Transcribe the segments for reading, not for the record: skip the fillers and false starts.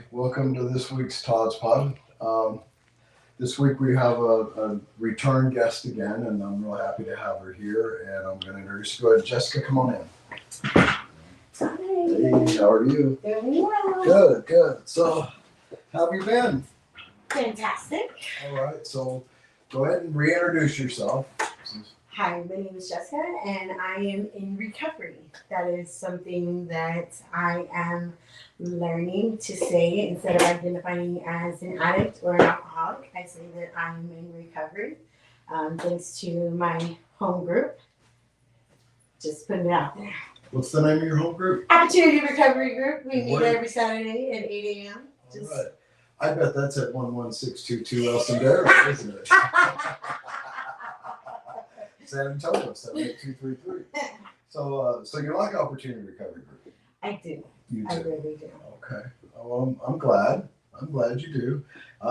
Welcome to this week's Todd's Pod. This week we have a return guest again, and I'm real happy to have her here. And I'm going to introduce you. Go ahead, Jessica, come on in. Hi. Hey, how are you? Doing well. Good, good. So, how have you been? Fantastic. All right, so go ahead and reintroduce yourself. Hi, my name is Jessica, and I am in recovery. That is something that I am learning to say instead of identifying as an addict or an alcoholic. I say that I'm in recovery, thanks to my home group. Just putting it out there. What's the name of your home group? Opportunity Recovery Group. We meet What? Every Saturday at 8 a.m. All right. I bet that's at 11622 Elsendale, isn't it? San Antonio, 78233. So you like Opportunity Recovery Group? I do. You I do. really do. Okay. Well, I'm glad. I'm glad you do. It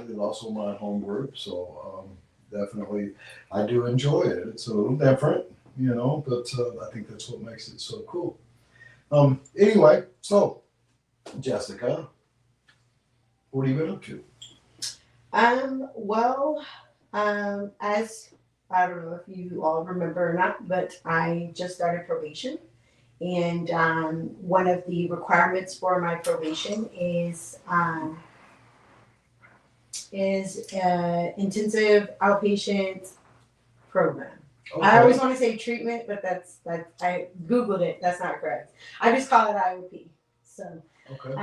is also my home group, so definitely I do enjoy it. It's a little different, but I think that's what makes it so cool. Anyway, so Jessica, what have you been up to? As I don't know if you all remember or not, but I just started probation. And one of the requirements for my probation is intensive outpatient program. Okay. I always want to say treatment, but that's I googled it. That's not correct. I just call it IOP. So Okay.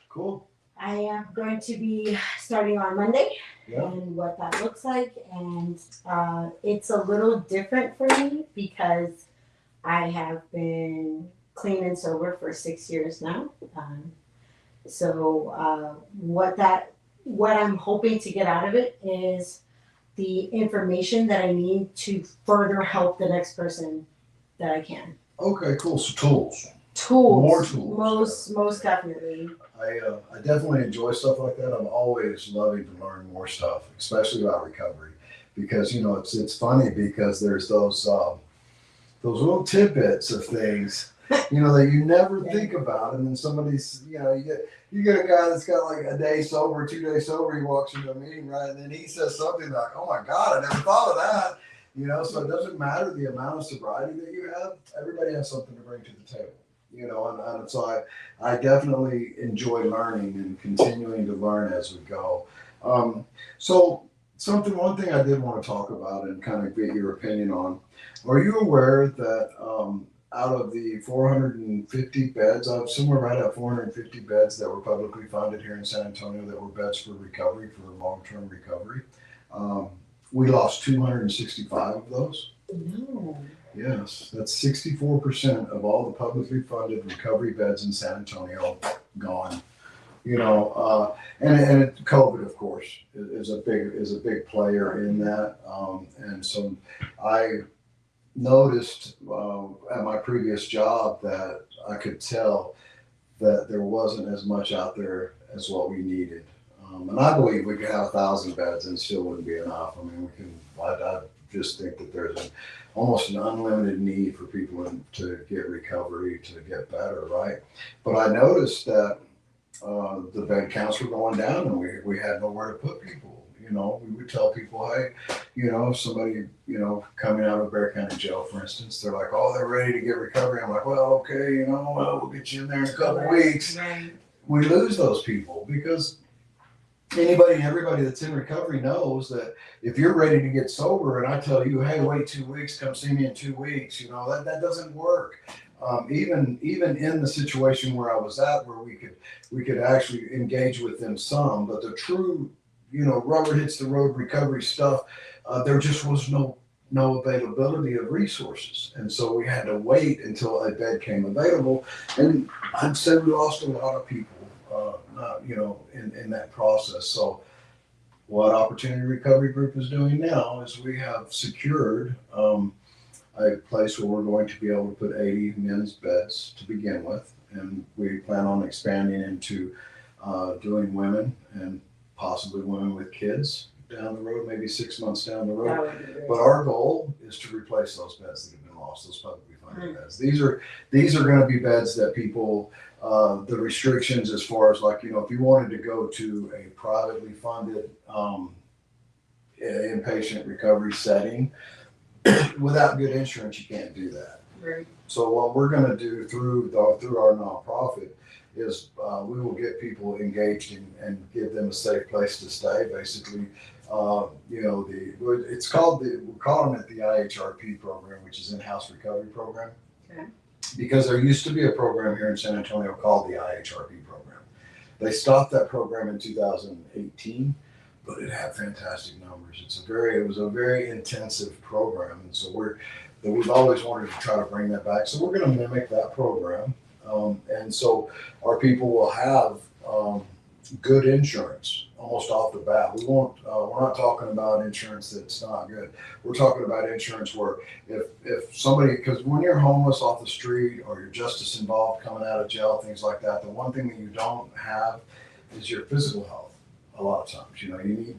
Cool. I am going to be starting on Monday. Yeah. And what that looks like, and it's a little different for me because I have been clean and sober for 6 years now. What I'm hoping to get out of it is the information that I need to further help the next person that I can. Okay, cool. So tools. Tools. More tools. Most definitely. I definitely enjoy stuff like that. I'm always loving to learn more stuff, especially about recovery, because it's funny because there's those little tidbits of things that you never think about, and then somebody's you get a guy that's got like a day sober, 2 days sober, he walks into a meeting, right, and then he says something like, "Oh my God, I never thought of that." So it doesn't matter the amount of sobriety that you have. Everybody has something to bring to the table. And so I definitely enjoy learning and continuing to learn as we go. So one thing I did want to talk about and kind of get your opinion on. Are you aware that out of the 450 beds, somewhere right at 450 beds that were publicly funded here in San Antonio that were beds for recovery, for long-term recovery, we lost 265 of those? No. Yes, that's 64% of all the publicly funded recovery beds in San Antonio gone. And COVID, of course, is a big player in that. And so I noticed at my previous job that I could tell that there wasn't as much out there as what we needed. And I believe we could have 1,000 beds and still wouldn't be enough. I mean, I just think that there's almost an unlimited need for people to get recovery, to get better, right? But I noticed that the bed counts were going down, and we had nowhere to put people. We would tell people, hey, if somebody, coming out of Bexar County Jail, for instance, they're like, oh, they're ready to get recovery. I'm like, well, okay, we'll get you in there in a couple weeks. Right. We lose those people because anybody and everybody that's in recovery knows that if you're ready to get sober and I tell you, hey, wait 2 weeks, come see me in 2 weeks, that doesn't work. Even in the situation where I was at, where we could actually engage with them some, but the true, rubber hits the road recovery stuff, there just was no availability of resources, and so we had to wait until a bed came available, and I'd say we lost a lot of people. In that process. So what Opportunity Recovery Group is doing now is we have secured a place where we're going to be able to put 80 men's beds to begin with, and we plan on expanding into doing women and possibly women with kids down the road, maybe 6 months down the road. That would be great. But our goal is to replace those beds that have been lost, those publicly funded beds. These are going to be beds that people the restrictions as far as like, if you wanted to go to a privately funded inpatient recovery setting, without good insurance, you can't do that. Right. So what we're going to do through our nonprofit is we will get people engaged and give them a safe place to stay. Basically, we're calling it the IHRP program, which is in-house recovery program. Okay. Because there used to be a program here in San Antonio called the IHRP program. They stopped that program in 2018, but it had fantastic numbers. It was a very intensive program, and so we've always wanted to try to bring that back. So we're going to mimic that program, and so our people will have good insurance almost off the bat. We won't. We're not talking about insurance that's not good. We're talking about insurance where if somebody, because when you're homeless off the street or you're justice involved coming out of jail, things like that, the one thing that you don't have is your physical health. A lot of times, you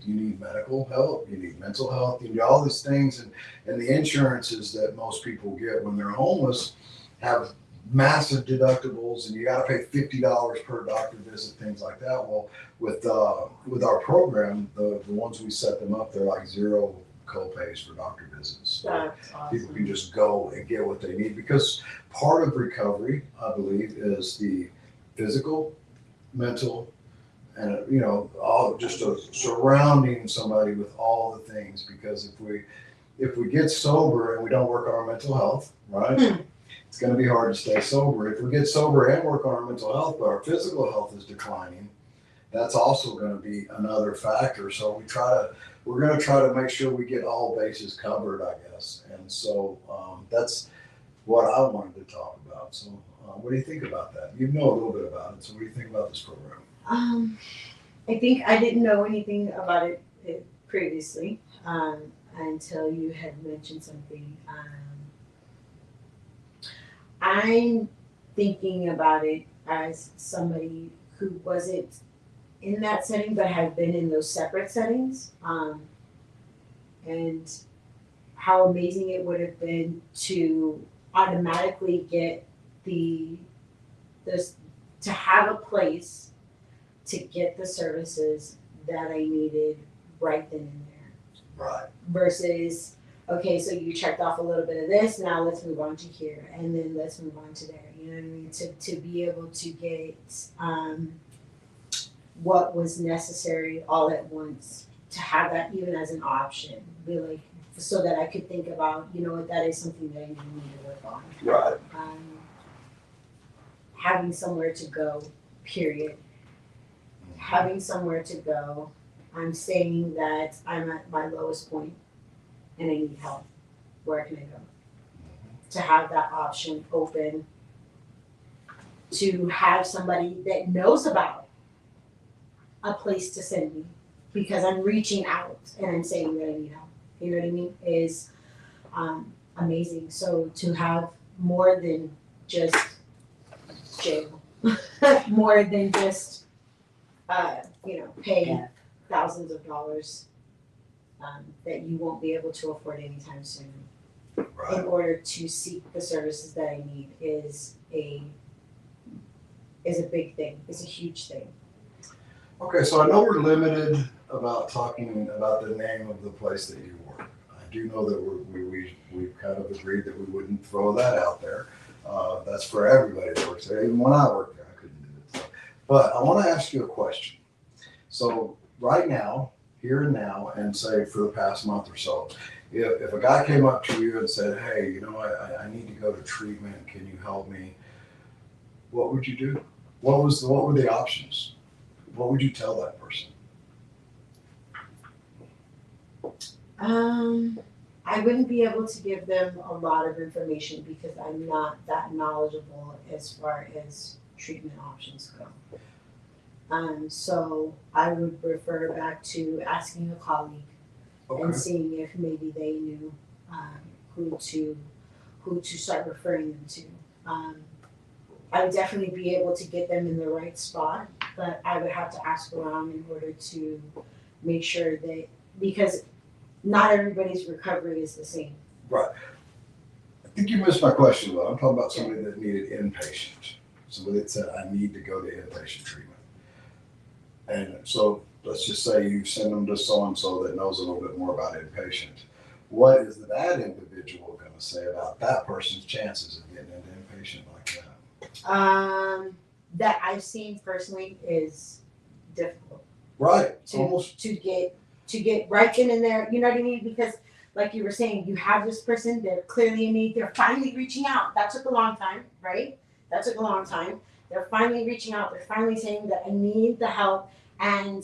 need medical help, you need mental health, you need all these things, and the insurances that most people get when they're homeless have massive deductibles, and you got to pay $50 per doctor visit, things like that. Well, with our program, the ones we set them up, they're like zero co-pays for doctor visits. That's awesome. People can just go and get what they need, because part of recovery, I believe, is the physical, mental, and all just surrounding somebody with all the things. Because if we get sober and we don't work on our mental health, right? It's going to be hard to stay sober. If we get sober and work on our mental health, but our physical health is declining, that's also going to be another factor. So we're going to try to make sure we get all bases covered, I guess. And so that's what I wanted to talk about. So what do you think about that? You know a little bit about it. So what do you think about this program? I think I didn't know anything about it previously until you had mentioned something. I'm thinking about it as somebody who wasn't in that setting but had been in those separate settings, and how amazing it would have been to automatically get to have a place to get the services that I needed right then and there. Right. Versus, okay, so you checked off a little bit of this, now let's move on to here, and then let's move on to there. You know what I mean? To be able to get what was necessary all at once, to have that even as an option, be like, so that I could think about, what, that is something that I need to work on. Right. Having somewhere to go, period. Having somewhere to go, I'm saying that I'm at my lowest point and I need help. Where can I go? To have that option open, to have somebody that knows about a place to send me, because I'm reaching out and I'm saying that I need help. You know what I mean? Is amazing. So to have more than just jail, more than just pay thousands of dollars that you won't be able to afford anytime soon, Right. in order to seek the services that I need is a big thing. It's a huge thing. Okay, so I know we're limited about talking about the name of the place that you work. I do know that we kind of agreed that we wouldn't throw that out there. That's for everybody that works there. Even when I worked there, I couldn't do it. But I want to ask you a question. So right now, here and now, and say for the past month or so, if a guy came up to you and said, hey, I need to go to treatment, can you help me? What would you do? What were the options? What would you tell that person? I wouldn't be able to give them a lot of information because I'm not that knowledgeable as far as treatment options go. So I would refer back to asking a colleague and Okay. seeing if maybe they knew who to start referring them to. I would definitely be able to get them in the right spot, but I would have to ask around in order to make sure that, because not everybody's recovery is the same. Right. I think you missed my question, though. I'm talking about somebody that needed inpatient. So it said, I need to go to inpatient treatment. And so let's just say you send them to so-and-so that knows a little bit more about inpatient. What is that individual going to say about that person's chances of getting into inpatient like that? That I've seen personally is difficult Right. to Almost. to get right in there. You know what I mean? Because like you were saying, you have this person, they're clearly in need, they're finally reaching out. That took a long time, right? That took a long time. They're finally reaching out, they're finally saying that I need the help, and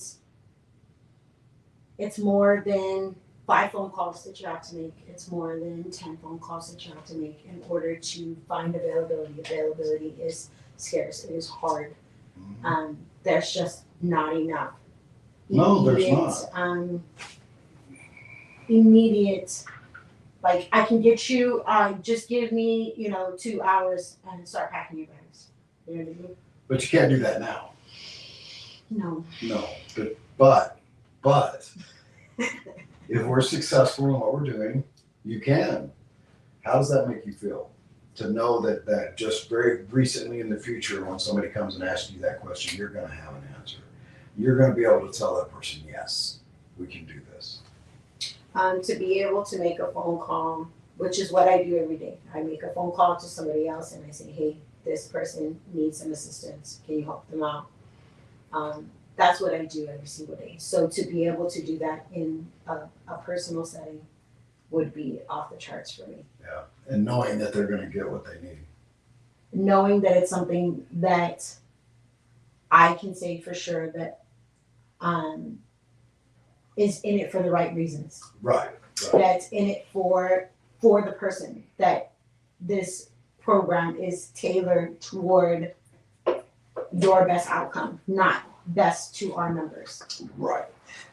it's more than 5 phone calls that you have to make. It's more than 10 phone calls that you have to make in order to find availability. Availability is scarce. It is hard. There's just not enough. No, there's not. Immediate, like I can get you. Just give me, 2 hours and start packing your bags. You know what I mean? But you can't do that now. No. No. But if we're successful in what we're doing, you can. How does that make you feel? To know that just very recently in the future, when somebody comes and asks you that question, you're going to have an answer. You're going to be able to tell that person, yes, we can do this. To be able to make a phone call, which is what I do every day. I make a phone call to somebody else and I say, hey, this person needs some assistance. Can you help them out? That's what I do every single day. So to be able to do that in a personal setting would be off the charts for me. Yeah. And knowing that they're going to get what they need. Knowing that it's something that I can say for sure that is in it for the right reasons. Right. That's in it for the person. That this program is tailored toward your best outcome, not best to our numbers. Right.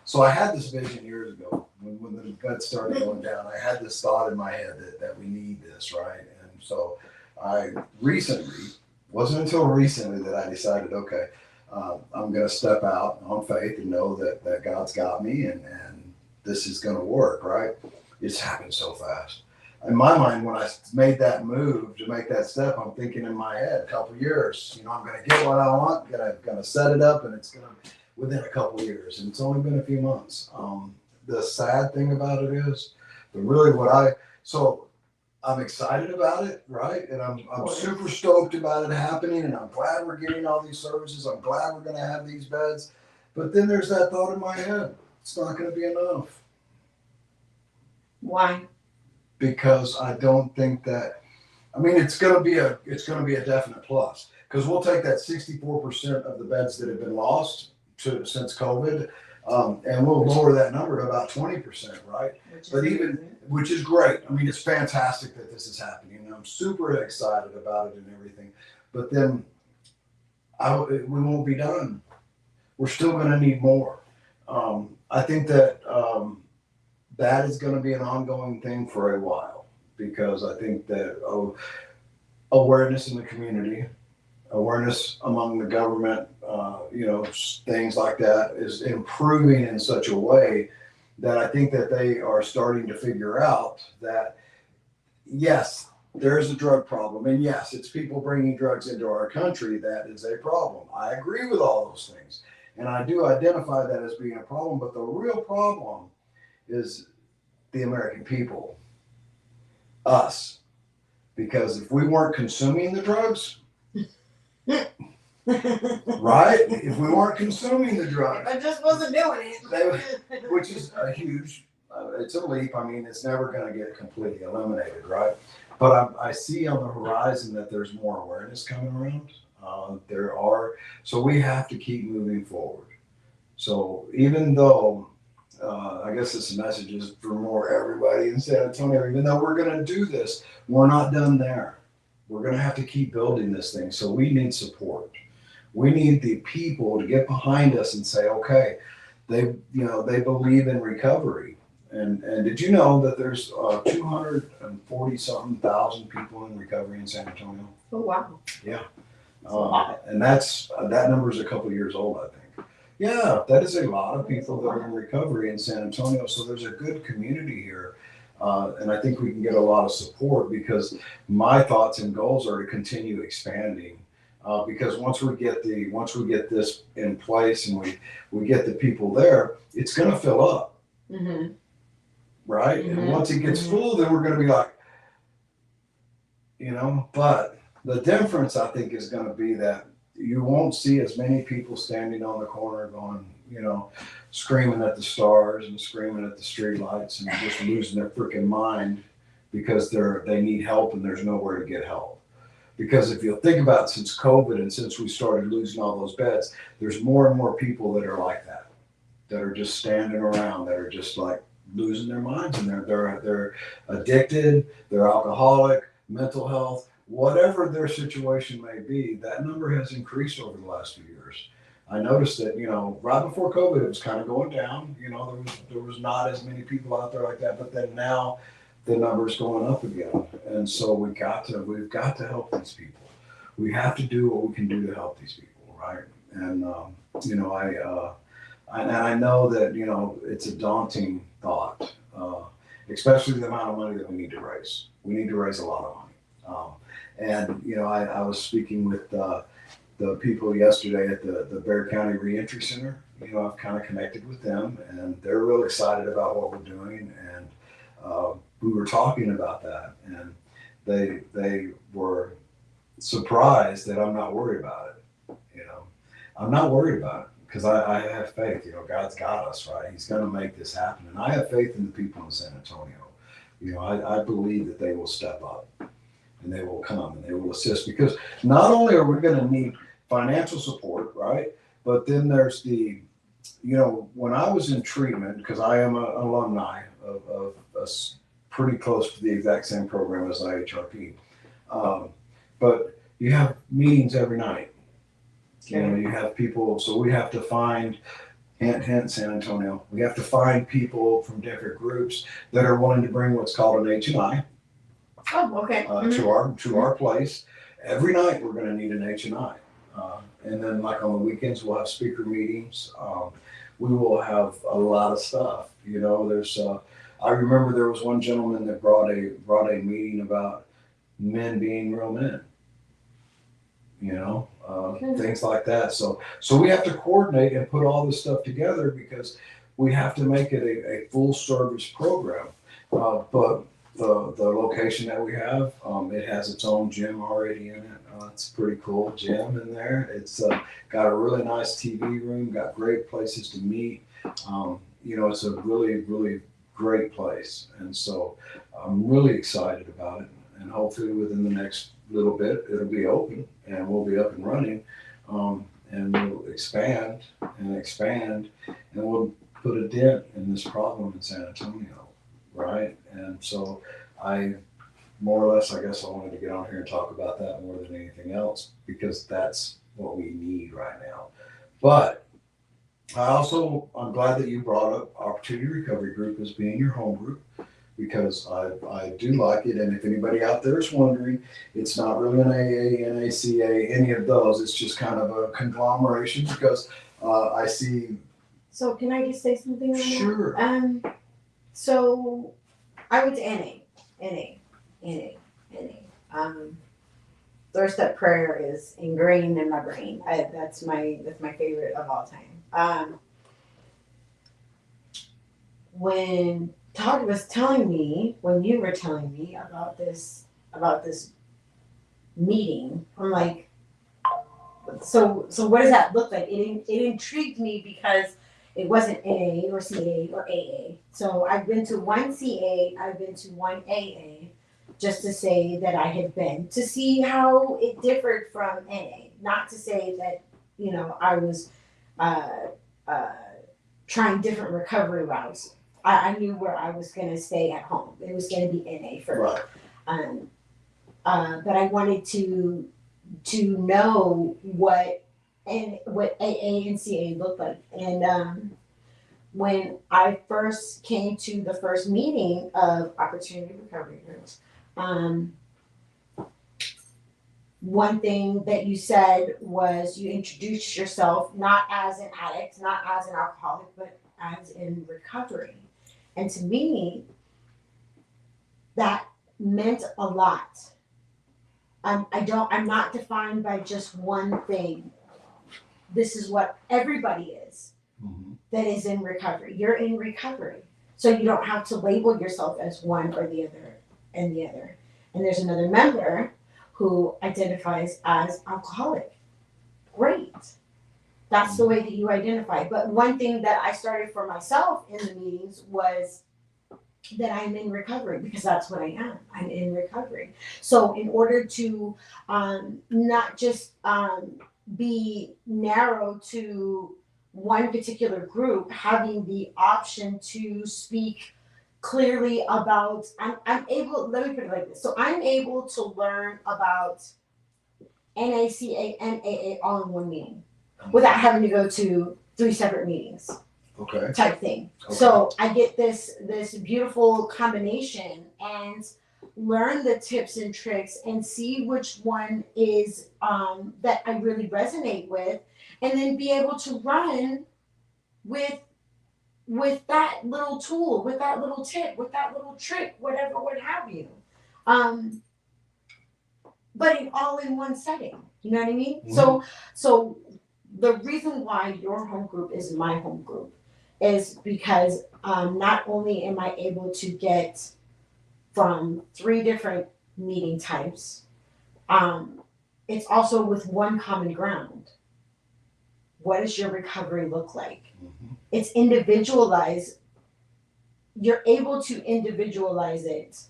So I had this vision years ago when the guts started going down. I had this thought in my head that we need this, right? And so I wasn't until recently that I decided, okay, I'm going to step out on faith and know that God's got me and this is going to work, right? It's happened so fast. In my mind, when I made that move to make that step, I'm thinking in my head, a couple years, I'm going to get what I want, going to set it up, and it's going to within a couple of years, and it's only been a few months. The sad thing about it is, so I'm excited about it, right? And I'm super stoked about it happening, and I'm glad we're getting all these services. I'm glad we're going to have these beds. But then there's that thought in my head, it's not going to be enough. Why? Because I don't think that, it's going to be a definite plus, because we'll take that 64% of the beds that have been lost since COVID, and we'll lower that number to about 20%, right? Which is great. It's fantastic that this is happening, and I'm super excited about it and everything. But then we won't be done. We're still going to need more. I think that that is going to be an ongoing thing for a while, because I think that awareness in the community, awareness among the government, things like that is improving in such a way that I think that they are starting to figure out that, yes, there's a drug problem. And yes, it's people bringing drugs into our country that is a problem. I agree with all those things. And I do identify that as being a problem. But the real problem is the American people, us. Because if we weren't consuming the drugs, right? If we weren't consuming the drugs, I just wasn't doing it. which is a huge, it's a leap. It's never going to get completely eliminated, right? But I see on the horizon that there's more awareness coming around. So we have to keep moving forward. So even though, I guess this message is for more everybody in San Antonio, even though we're going to do this, we're not done there. We're going to have to keep building this thing. So we need support. We need the people to get behind us and say, okay, they believe in recovery. And did you know that there's 240 something thousand people in recovery in San Antonio? Oh, wow. Yeah. And that number is a couple of years old, I think. Yeah, that is a lot of people that are in recovery in San Antonio. So there's a good community here. And I think we can get a lot of support, because my thoughts and goals are to continue expanding because once we get this in place and we get the people there, it's going to fill up, Mm-hmm. right? Mm-hmm. And once it gets Mm-hmm. full, then we're going to be like, but the difference I think is going to be that you won't see as many people standing on the corner going, screaming at the stars and screaming at the streetlights and just losing their freaking mind because they need help and there's nowhere to get help. Because if you think about it, since COVID and since we started losing all those beds, there's more and more people that are like that are just standing around, that are just like losing their minds, and they're addicted, they're alcoholic, mental health, whatever their situation may be. That number has increased over the last few years. I noticed that right before COVID it was kind of going down. There was not as many people out there like that, but then now the number's going up again, and so we've got to help these people. We have to do what we can do to help these people, right? And I know that it's a daunting thought, especially the amount of money that we need to raise. We need to raise a lot of money. I was speaking with the people yesterday at the Bexar County Reentry Center. I've kind of connected with them, and they're real excited about what we're doing. And we were talking about that, and they were surprised that I'm not worried about it. I'm not worried about it because I have faith. God's got us, right? He's going to make this happen, and I have faith in the people in San Antonio. I believe that they will step up and they will come and they will assist, because not only are we going to need financial support, right? But then there's when I was in treatment, because I am an alumni of pretty close to the exact same program as IHRP, but you have meetings every night. You have people, so we have to find, hint San Antonio, we have to find people from different groups that are willing to bring what's called an H&I. Oh, okay. To our place. Every night we're going to need an H&I. And then like on the weekends we'll have speaker meetings. We will have a lot of stuff. There's I remember there was one gentleman that brought a meeting about men being real men. Things like that. So we have to coordinate and put all this stuff together because we have to make it a full service program. But the location that we have, it has its own gym already in it. It's a pretty cool gym in there. It's got a really nice TV room, got great places to meet. It's a really, really great place. And so I'm really excited about it. And hopefully within the next little bit, it'll be open and we'll be up and running. And we'll expand, and we'll put a dent in this problem in San Antonio, right? And so I more or less, I guess I wanted to get on here and talk about that more than anything else, because that's what we need right now. But I'm glad that you brought up Opportunity Recovery Group as being your home group, because I do like it. And if anybody out there is wondering, it's not really an AA, an ACA, any of those. It's just kind of a conglomeration, because I see. So can I just say something on that? Sure. So I went to NA. Third Step Prayer is ingrained in my brain. That's my favorite of all time. When Todd was telling me, when you were telling me about this meeting, I'm like, so what does that look like? It intrigued me because it wasn't NA or CA or AA. So I've been to one CA, I've been to one AA, just to say that I had been, to see how it differed from NA. Not to say that, I was trying different recovery routes. I knew where I was going to stay at home. It was going to be NA for me. But I wanted to know what AA and CA looked like. And when I first came to the first meeting of Opportunity Recovery Groups, one thing that you said was you introduced yourself not as an addict, not as an alcoholic, but as in recovery. And to me, that meant a lot. I'm not defined by just one thing. This is what everybody is Mhm. that is in recovery. You're in recovery. So you don't have to label yourself as one or the other and the other. And there's another member who identifies as alcoholic. Great. That's the way that you identify. But one thing that I started for myself in the meetings was that I'm in recovery because that's what I am. I'm in recovery. So in order to not just be narrow to one particular group, having the option to speak clearly about, I'm able, let me put it like this. So I'm able to learn about NACA and AA all in one meeting without having to go to 3 separate meetings Okay. type thing. Okay. So I get this beautiful combination and learn the tips and tricks and see which one is that I really resonate with, and then be able to run with that little tool, with that little tip, with that little trick, whatever, what have you. But all in one setting. You know what I mean? Mhm. So the reason why your home group is my home group is because not only am I able to get from 3 different meeting types, it's also with one common ground. What does your recovery look like? Mhm. It's individualized. You're able to individualize it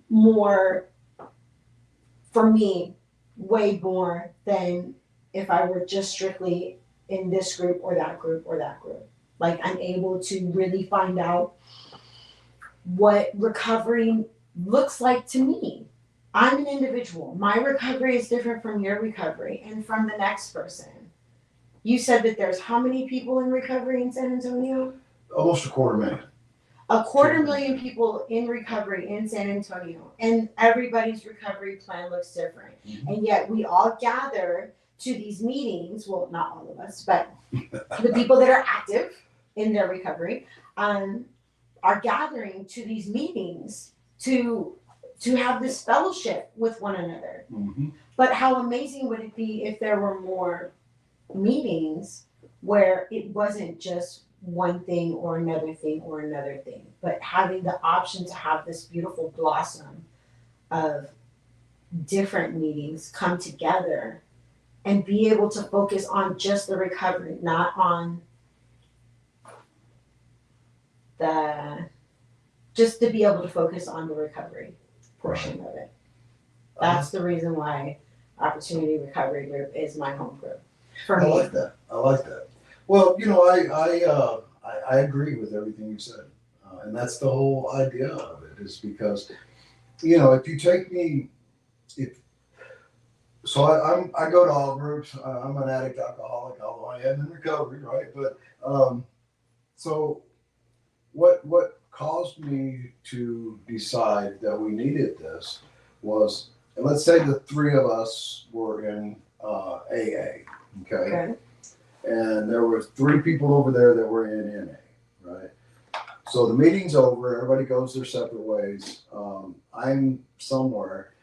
more, for me, way more than if I were just strictly in this group or that group or that group. Like I'm able to really find out what recovery looks like to me. I'm an individual. My recovery is different from your recovery and from the next person. You said that there's how many people in recovery in San Antonio? Almost 250,000. 250,000 people in recovery in San Antonio, and everybody's recovery plan looks different. Mhm. And yet we all gather to these meetings. Well, not all of us, but the people that are active in their recovery are gathering to these meetings to have this fellowship with one another. Mhm. But how amazing would it be if there were more meetings where it wasn't just one thing or another thing or another thing, but having the option to have this beautiful blossom of different meetings come together and be able to focus on just the recovery, not on just to be able to focus on the recovery portion of it. That's the reason why Opportunity Recovery Group is my home group. For I me. like that. I like that. Well, I agree with everything you said, and that's the whole idea of it. Is because if you take me, if so, I go to all groups. I'm an addict alcoholic, although I am in recovery, right? But so what caused me to decide that we needed this was, and let's say the 3 of us were in AA, okay? Okay. And there was 3 people over there that were in NA, right? So the meeting's over, everybody goes their separate ways. I'm somewhere,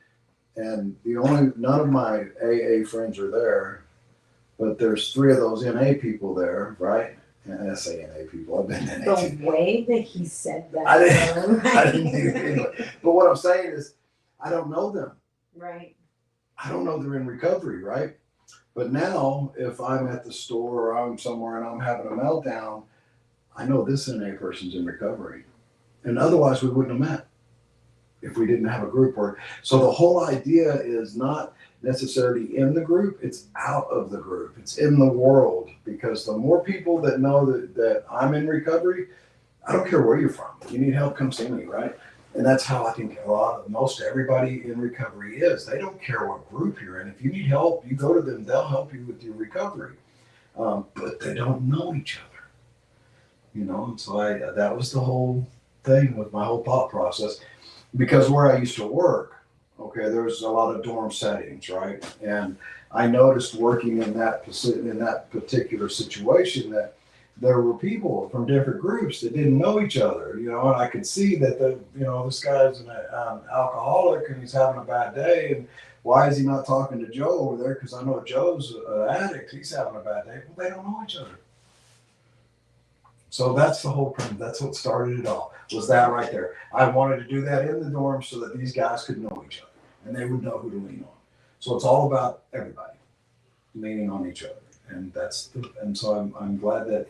and none of my AA friends are there, but there's 3 of those NA people there, right? And I say NA people, I've been NA too. The way that he said that. I didn't even anyway. But what I'm saying is, I don't know them. Right. I don't know they're in recovery, right? But now, if I'm at the store or I'm somewhere and I'm having a meltdown, I know this NA person's in recovery. And otherwise, we wouldn't have met if we didn't have a group. So the whole idea is not necessarily in the group, it's out of the group, it's in the world. Because the more people that know that I'm in recovery, I don't care where you're from. If you need help, come see me, right? And that's how I think most everybody in recovery is. They don't care what group you're in. If you need help, you go to them. They'll help you with your recovery. But they don't know each other, And so that was the whole thing with my whole thought process. Because where I used to work, okay, there's a lot of dorm settings, right? And I noticed working in that particular situation that there were people from different groups that didn't know each other, and I could see that this guy's an alcoholic and he's having a bad day, Why is he not talking to Joe over there? Because I know Joe's an addict. He's having a bad day. Well, they don't know each other. So that's the whole premise. That's what started it all. Was that right there? I wanted to do that in the dorm so that these guys could know each other and they would know who to lean on. So it's all about everybody leaning on each other, and and so I'm glad that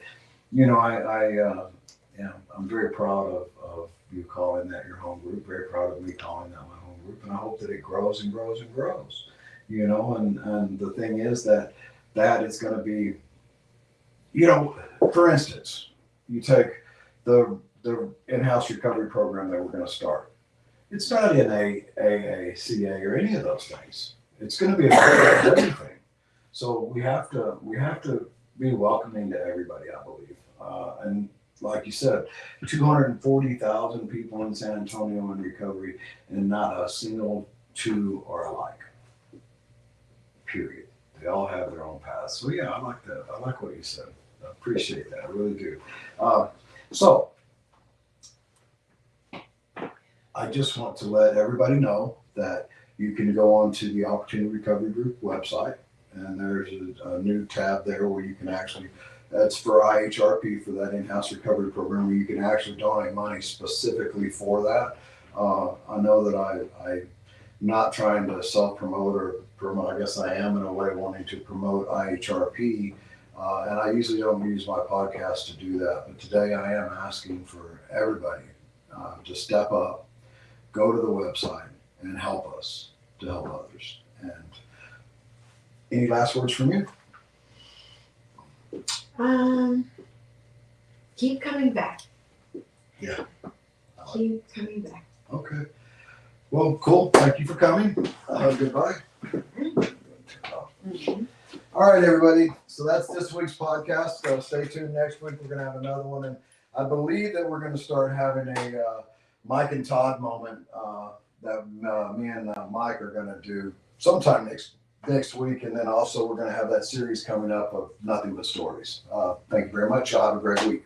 I'm very proud of you calling that your home group. Very proud of me calling that my home group, and I hope that it grows and grows and grows. And the thing is that is going to be, for instance, you take the in-house recovery program that we're going to start. It's not in AACA or any of those things. It's going to be a bit of everything. So we have to be welcoming to everybody, I believe. And like you said, 240,000 people in San Antonio in recovery, and not a single two are alike. Period. They all have their own paths. So yeah, I like that. I like what you said. I appreciate that. I really do. So I just want to let everybody know that you can go on to the Opportunity Recovery Group website, and there's a new tab there where you can actually, that's for IHRP, for that in-house recovery program, where you can actually donate money specifically for that. I know that I'm not trying to self-promote or promote, I guess I am in a way wanting to promote IHRP, and I usually don't use my podcast to do that, but today I am asking for everybody to step up, go to the website, and help us to help others. And any last words from you? Keep coming back. Yeah. Keep coming back. Okay. Well, cool. Thank you for coming. Goodbye. Mm-hmm. All right, everybody. So that's this week's podcast. Stay tuned. Next week, we're going to have another one. And I believe that we're going to start having a Mike and Todd moment that me and Mike are going to do sometime next week. And then also we're going to have that series coming up of Nothing But Stories. Thank you very much. Y'all have a great week.